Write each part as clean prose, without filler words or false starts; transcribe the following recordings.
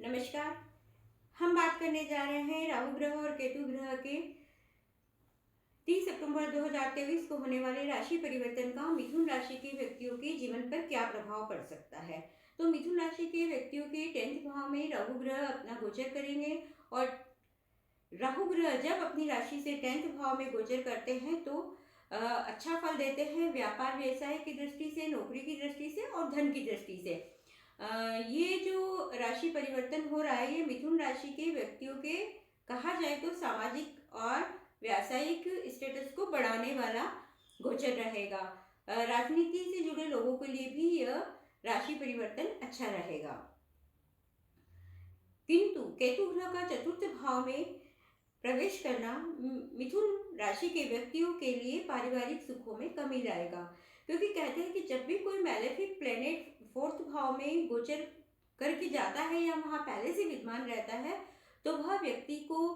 नमस्कार। हम बात करने जा रहे हैं राहु ग्रह और केतु ग्रह के 30 सितंबर 2023 को होने वाले राशि परिवर्तन का मिथुन राशि के व्यक्तियों के जीवन पर क्या प्रभाव पड़ सकता है। तो मिथुन राशि के व्यक्तियों के 10th भाव में राहु ग्रह अपना गोचर करेंगे और राहु ग्रह जब अपनी राशि से 10th भाव में गोचर करते हैं तो अच्छा फल देते हैं व्यापार व्यवसाय की दृष्टि से, नौकरी की दृष्टि से और धन की दृष्टि से। ये जो राशि परिवर्तन हो रहा है ये मिथुन राशि के व्यक्तियों के कहा जाए तो सामाजिक और व्यावसायिक स्टेटस को बढ़ाने वाला गोचर रहेगा। राजनीति से जुड़े लोगों के लिए भी यह राशि परिवर्तन अच्छा रहेगा। किंतु केतु ग्रह का चतुर्थ भाव में प्रवेश करना मिथुन राशि के व्यक्तियों के लिए पारिवारिक सुखों में कमी लाएगा, क्योंकि कहते हैं कि जब भी कोई मैलेफिक प्लेनेट 4th भाव में गोचर करके जाता है या वहाँ पहले से विद्यमान रहता है तो वह व्यक्ति को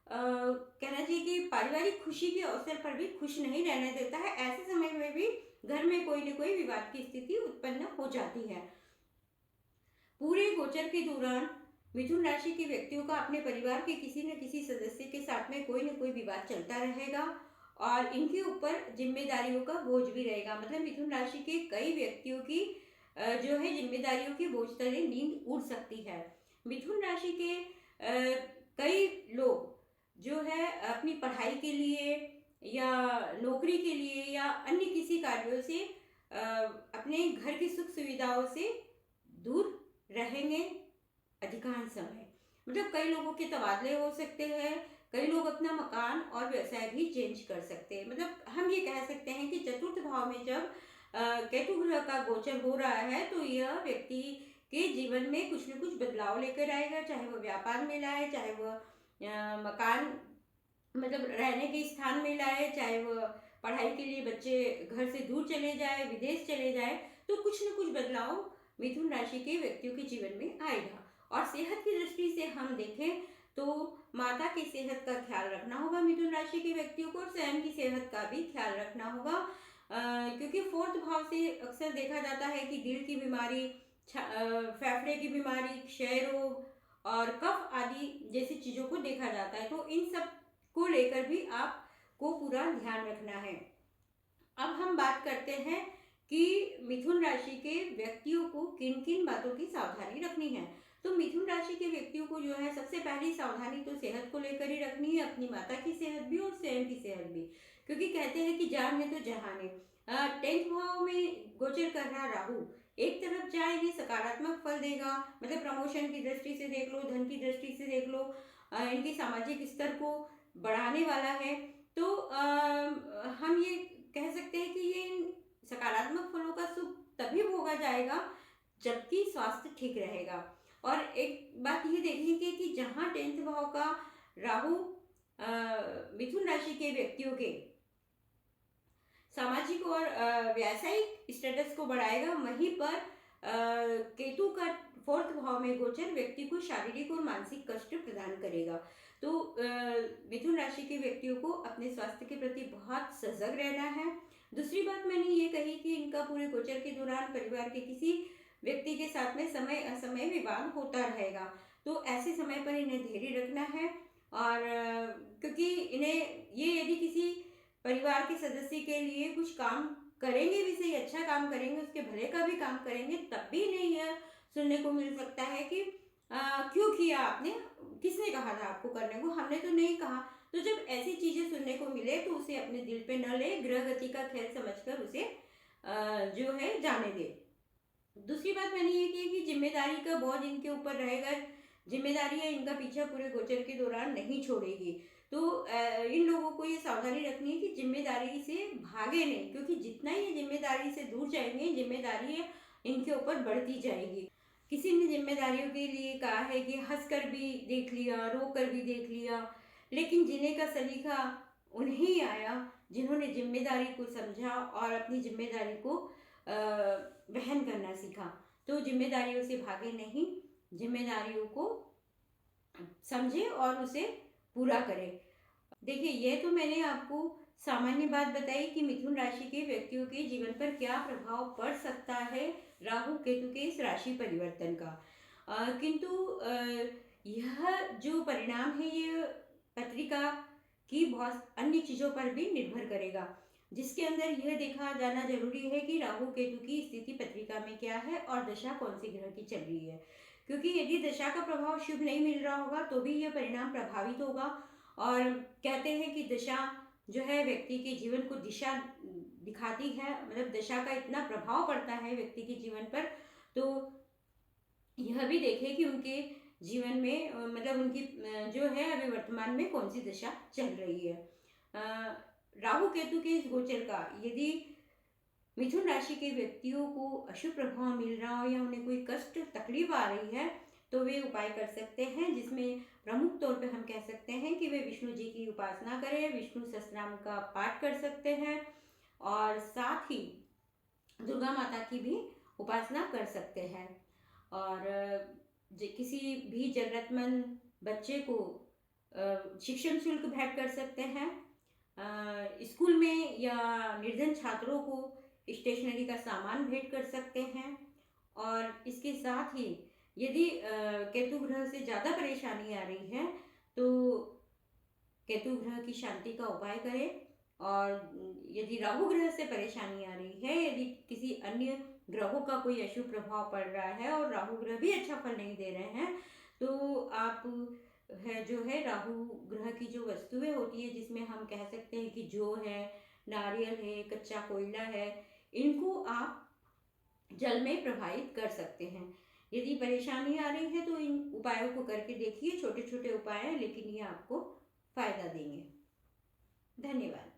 कहना चाहिए कि पारिवारिक खुशी के अवसर पर भी खुश नहीं रहने देता है। ऐसे समय में भी घर में कोई न कोई विवाद की स्थिति उत्पन्न हो जाती है। पूरे गोचर के दौरान मिथुन राशि के व्यक्तियों का अपने परिवार के किसी न किसी सदस्य के साथ में कोई न कोई विवाद चलता रहेगा और इनके ऊपर जिम्मेदारियों का बोझ भी रहेगा। मतलब मिथुन राशि के कई व्यक्तियों की जो है जिम्मेदारियों के बोझ तले नींद उड़ सकती है। मिथुन राशि के कई लोग जो है अपनी पढ़ाई के लिए या नौकरी के लिए या अन्य किसी कार्यों से अपने घर की सुख सुविधाओं से दूर रहेंगे अधिकांश समय। मतलब कई लोगों के तबादले हो सकते हैं, कई लोग अपना मकान और व्यवसाय भी चेंज कर सकते हैं। मतलब हम ये कह सकते हैं कि चतुर्थ भाव में जब केतु ग्रह का गोचर हो रहा है तो यह व्यक्ति के जीवन में कुछ न कुछ बदलाव लेकर आएगा, चाहे वह व्यापार में लाए, चाहे वह मकान मतलब रहने के स्थान में लाए, चाहे वह पढ़ाई के लिए बच्चे घर से दूर चले जाए, विदेश चले जाए, तो कुछ न कुछ बदलाव मिथुन राशि के व्यक्तियों के जीवन में आएगा। और सेहत की दृष्टि से हम देखें तो माता की सेहत का ख्याल रखना होगा मिथुन राशि के व्यक्तियों को और स्वयं की सेहत का भी ख्याल रखना होगा, क्योंकि 4th भाव से अक्सर देखा जाता है कि दिल की बीमारी, फेफड़े की बीमारी, क्षय रोग और कफ आदि जैसी चीज़ों को देखा जाता है। तो इन सब को लेकर भी आपको पूरा ध्यान रखना है। अब हम बात करते हैं कि मिथुन राशि के व्यक्तियों को किन किन बातों की सावधानी रखनी है। तो मिथुन राशि के व्यक्तियों को जो है सबसे पहली सावधानी तो सेहत को लेकर ही रखनी है, अपनी माता की सेहत भी और स्वयं की सेहत भी, क्योंकि कहते हैं कि जान है तो जहान है। 10th भाव में गोचर कर रहा राहु एक तरफ जाएंगे सकारात्मक फल देगा, मतलब प्रमोशन की दृष्टि से देख लो, धन की दृष्टि से देख लो, इनके सामाजिक स्तर को बढ़ाने वाला है। तो हम ये कह सकते हैं कि ये इन सकारात्मक फलों का सुख तभी भोगा जाएगा जबकि स्वास्थ्य ठीक रहेगा। और एक बात ये देखने की कि जहाँ 10th भाव का राहु मिथुन राशि के व्यक्तियों के सामाजिक और व्यावसायिक स्टेटस को बढ़ाएगा, वहीं पर केतु का 4th भाव में गोचर व्यक्ति को शारीरिक और मानसिक कष्ट प्रदान करेगा। तो मिथुन राशि के व्यक्तियों को अपने स्वास्थ्य के प्रति बहुत सजग रहना है। दूसरी बात मैंने ये कही कि इनका पूरे गोचर के दौरान परिवार के किसी व्यक्ति के साथ में समय असमय विवाद होता रहेगा, तो ऐसे समय पर इन्हें धैर्य रखना है। और क्योंकि इन्हें ये यदि किसी परिवार के सदस्य के लिए कुछ काम करेंगे भी सही, अच्छा काम करेंगे, उसके भले का भी काम करेंगे, तब भी इन्हें यह सुनने को मिल सकता है कि क्यों किया आपने, किसने कहा था आपको करने को, हमने तो नहीं कहा। तो जब ऐसी चीज़ें सुनने को मिले तो उसे अपने दिल पे न ले, ग्रह गति का खेल समझकर उसे जो है जाने दे। दूसरी बात मैंने ये की कि जिम्मेदारी का बोझ इनके ऊपर रहेगा, जिम्मेदारियां इनका पीछा पूरे गोचर के दौरान नहीं छोड़ेगी। तो इन लोगों को ये सावधानी रखनी है कि जिम्मेदारी से भागे नहीं, क्योंकि जितना ये जिम्मेदारी से दूर जाएंगे जिम्मेदारी इनके ऊपर बढ़ती जाएगी। किसी ने जिम्मेदारियों के लिए कहा है कि हंसकर भी देख लिया, रो कर भी देख लिया, लेकिन जीने का सलीका उन्हें ही आया जिन्होंने जिम्मेदारी को समझा और अपनी जिम्मेदारी को वहन करना सीखा। तो जिम्मेदारियों से भागे नहीं, जिम्मेदारियों को समझे और उसे पूरा करें। देखिए, ये तो मैंने आपको सामान्य बात बताई कि मिथुन राशि के व्यक्तियों के जीवन पर क्या प्रभाव पड़ सकता है राहु केतु के इस राशि परिवर्तन का। किंतु यह जो परिणाम है ये पत्रिका की बहुत अन्य चीज़ों पर भी निर्भर करेगा, जिसके अंदर यह देखा जाना जरूरी है कि राहु केतु की स्थिति पत्रिका में क्या है और दशा कौन सी ग्रह की चल रही है। क्योंकि यदि दशा का प्रभाव शुभ नहीं मिल रहा होगा तो भी यह परिणाम प्रभावित होगा। और कहते हैं कि दशा जो है व्यक्ति के जीवन को दिशा दिखाती है, मतलब दशा का इतना प्रभाव पड़ता है व्यक्ति के जीवन पर। तो यह भी देखें कि उनके जीवन में मतलब उनकी जो है अभी वर्तमान में कौन सी दशा चल रही है। राहु केतु के इस गोचर का यदि मिथुन राशि के व्यक्तियों को अशुभ प्रभाव मिल रहा हो या उन्हें कोई कष्ट तकलीफ आ रही है तो वे उपाय कर सकते हैं, जिसमें प्रमुख तौर पे हम कह सकते हैं कि वे विष्णु जी की उपासना करें, विष्णु सहस्त्रनाम का पाठ कर सकते हैं और साथ ही दुर्गा माता की भी उपासना कर सकते हैं। और किसी भी जरूरतमंद बच्चे को शिक्षण शुल्क भेंट कर सकते हैं। स्कूल में या निर्धन छात्रों को स्टेशनरी का सामान भेंट कर सकते हैं। और इसके साथ ही यदि केतु ग्रह से ज़्यादा परेशानी आ रही है तो केतु ग्रह की शांति का उपाय करें। और यदि राहु ग्रह से परेशानी आ रही है, यदि किसी अन्य ग्रहों का कोई अशुभ प्रभाव पड़ रहा है और राहु ग्रह भी अच्छा फल नहीं दे रहे हैं, तो आप है जो है राहु ग्रह की जो वस्तुएं होती है जिसमें हम कह सकते हैं कि जौ है, नारियल है, कच्चा कोयला है, इनको आप जल में प्रवाहित कर सकते हैं। यदि परेशानी आ रही है तो इन उपायों को करके देखिए, छोटे छोटे उपाय हैं लेकिन ये आपको फायदा देंगे। धन्यवाद।